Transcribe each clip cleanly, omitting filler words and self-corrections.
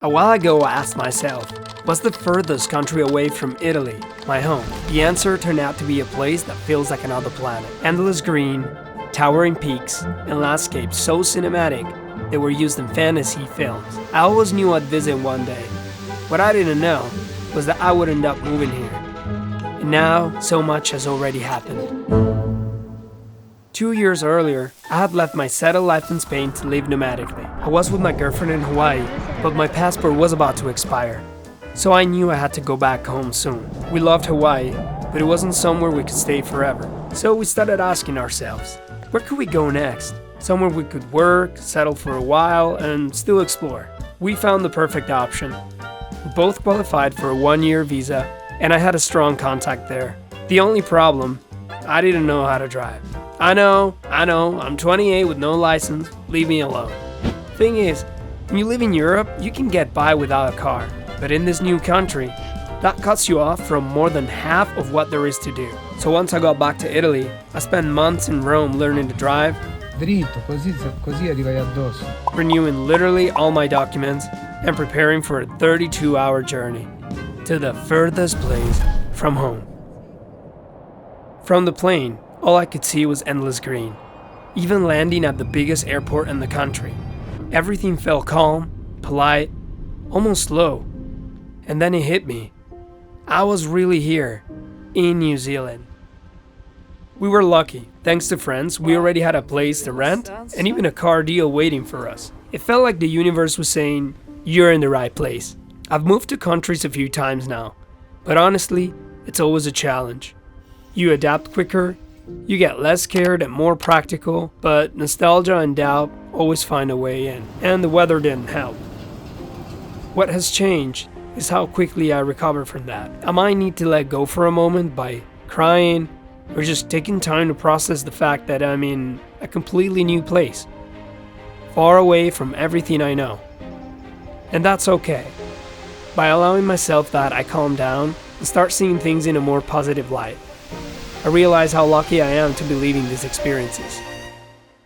A while ago I asked myself, what's the furthest country away from Italy, my home? The answer turned out to be a place that feels like another planet. Endless green, towering peaks, and landscapes so cinematic they were used in fantasy films. I always knew I'd visit one day. What I didn't know was that I would end up moving here. And now, so much has already happened. 2 years earlier, I had left my settled life in Spain to live nomadically. I was with my girlfriend in Hawaii, but my passport was about to expire. So I knew I had to go back home soon. We loved Hawaii, but it wasn't somewhere we could stay forever. So we started asking ourselves, where could we go next? Somewhere we could work, settle for a while, and still explore. We found the perfect option. We both qualified for a 1-year visa, and I had a strong contact there. The only problem, I didn't know how to drive. I know, I'm 28 with no license, leave me alone. Thing is, when you live in Europe, you can get by without a car. But in this new country, that cuts you off from more than half of what there is to do. So once I got back to Italy, I spent months in Rome learning to drive, Dritto, così arrivai addosso. renewing literally all my documents, and preparing for a 32-hour journey to the furthest place from home. From the plane, all I could see was endless green. Even landing at the biggest airport in the country, everything felt calm, polite, almost slow. And then it hit me. I was really here, in New Zealand. We were lucky. Thanks to friends, we already had a place to rent and even a car deal waiting for us. It felt like the universe was saying, you're in the right place. I've moved to countries a few times now, but honestly, it's always a challenge. You adapt quicker, you get less scared and more practical, but nostalgia and doubt always find a way in, and the weather didn't help. What has changed is how quickly I recover from that. I might need to let go for a moment by crying or just taking time to process the fact that I'm in a completely new place, far away from everything I know. And that's okay. By allowing myself that, I calm down and start seeing things in a more positive light. I realize how lucky I am to be living these experiences.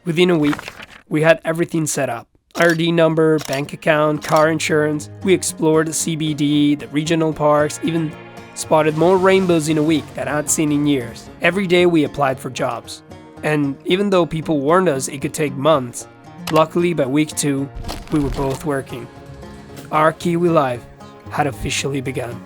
Within a week, we had everything set up. ID number, bank account, car insurance. We explored the CBD, the regional parks, even spotted more rainbows in a week than I'd seen in years. Every day we applied for jobs. And even though people warned us it could take months, luckily by week 2, we were both working. Our Kiwi life had officially begun.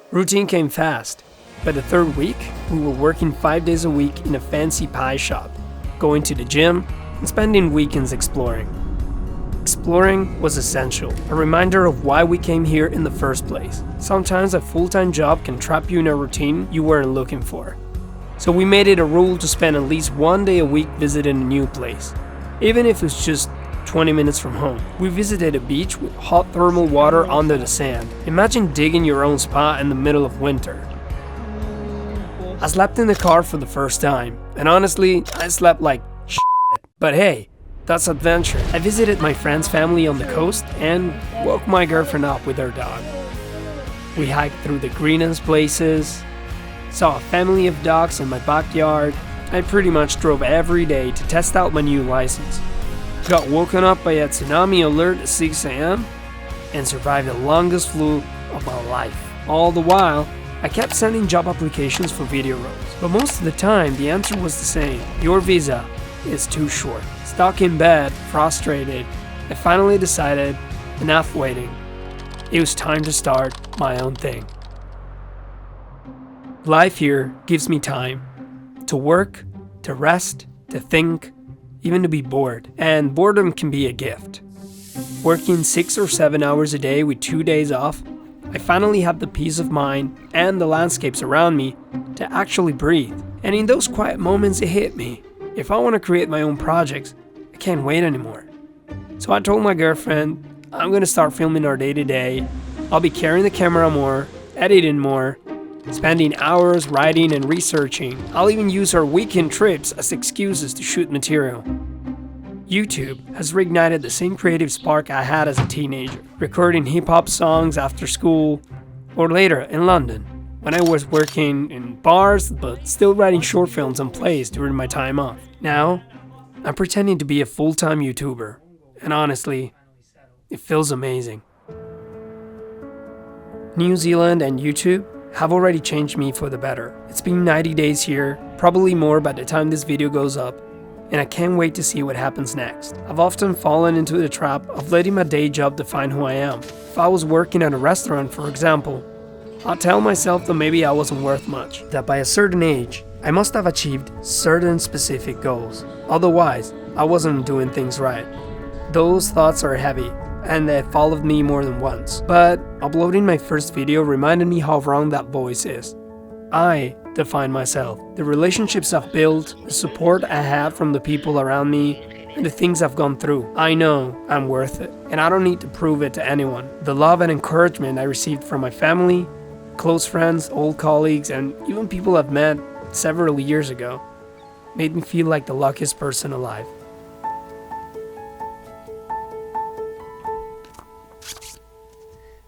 Routine came fast. By the 3rd week, we were working 5 days a week in a fancy pie shop, going to the gym, and spending weekends exploring. Exploring was essential, a reminder of why we came here in the first place. Sometimes a full-time job can trap you in a routine you weren't looking for. So we made it a rule to spend at least 1 day a week visiting a new place, even if it's just 20 minutes from home. We visited a beach with hot thermal water under the sand. Imagine digging your own spa in the middle of winter. I slept in the car for the first time, and honestly, I slept like shit. But hey, that's adventure. I visited my friend's family on the coast and woke my girlfriend up with her dog. We hiked through the greenest places, saw a family of dogs in my backyard. I pretty much drove every day to test out my new license. Got woken up by a tsunami alert at 6 a.m. and survived the longest flu of my life. All the while, I kept sending job applications for video roles, but most of the time the answer was the same. Your visa is too short. Stuck in bed, frustrated, I finally decided, enough waiting. It was time to start my own thing. Life here gives me time to work, to rest, to think, even to be bored. And boredom can be a gift. Working 6 or 7 hours a day with 2 days off, I finally had the peace of mind and the landscapes around me to actually breathe. And in those quiet moments it hit me. If I want to create my own projects, I can't wait anymore. So I told my girlfriend, I'm going to start filming our day-to-day. I'll be carrying the camera more, editing more, spending hours writing and researching. I'll even use our weekend trips as excuses to shoot material. YouTube has reignited the same creative spark I had as a teenager, recording hip-hop songs after school, or later in London, when I was working in bars but still writing short films and plays during my time off. Now, I'm pretending to be a full-time YouTuber, and honestly, It feels amazing. New Zealand and YouTube have already changed me for the better. It's been 90 days here, probably more by the time this video goes up, and I can't wait to see what happens next. I've often fallen into the trap of letting my day job define who I am. If I was working at a restaurant, for example, I'd tell myself that maybe I wasn't worth much, that by a certain age, I must have achieved certain specific goals. Otherwise, I wasn't doing things right. Those thoughts are heavy, and they followed me more than once. But uploading my first video reminded me how wrong that voice is. I define myself. The relationships I've built, the support I have from the people around me, and the things I've gone through. I know I'm worth it, and I don't need to prove it to anyone. The love and encouragement I received from my family, close friends, old colleagues, and even people I've met several years ago made me feel like the luckiest person alive.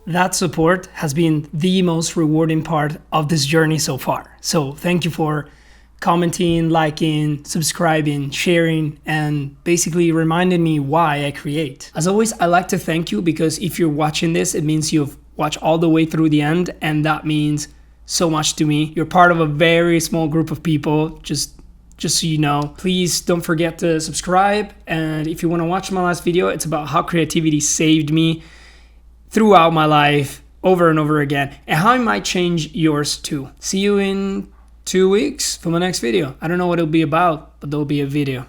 That support has been the most rewarding part of this journey so far. So thank you for commenting, liking, subscribing, sharing, and basically reminding me why I create. As always, I like to thank you because if you're watching this, it means you've watched all the way through the end, and that means so much to me. You're part of a very small group of people, just so you know. Please don't forget to subscribe, and if you want to watch my last video, it's about how creativity saved me throughout my life over and over again, and how it might change yours too. See you in 2 weeks for my next video. I don't know what it'll be about, but there'll be a video.